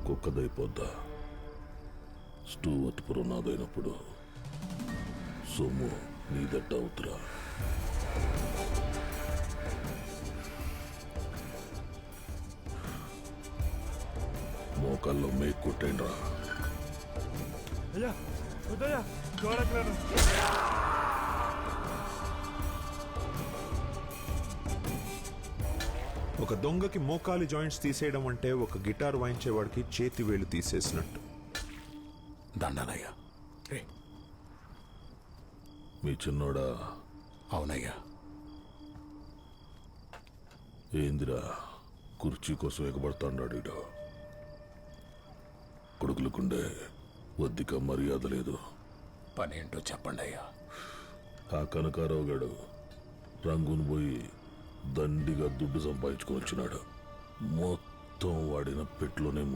కుక్కదైపోద్దా? స్టూవర్ట్పురం నాదైనప్పుడు సొమ్ము నీదట్ట అవుతురా. మోకాల్లో మేక్ కొట్టేండ్రా. అయ్యా వద్దయ్యా, చూడక్కలను. ఒక దొంగకి మోకాలి జాయింట్స్ తీసేయడం అంటే ఒక గిటార్ వాయించేవాడికి చేతి వేలు తీసేసినట్టు. దండాలయ్యా. మీ చిన్నోడా? అవునయ్యా. ఏందిరా కుర్చీ కోసం ఎగబడతాడు? కొడుకులకుండే వద్దిక మర్యాద లేదు. పనేంటో చెప్పండి అయ్యా. ఆ కనకారావు గడు రంగును పోయి దండిగా దుడ్డు సంపాదించుకొని వచ్చినాడు. మొత్తం వాడిన పెట్టులోనే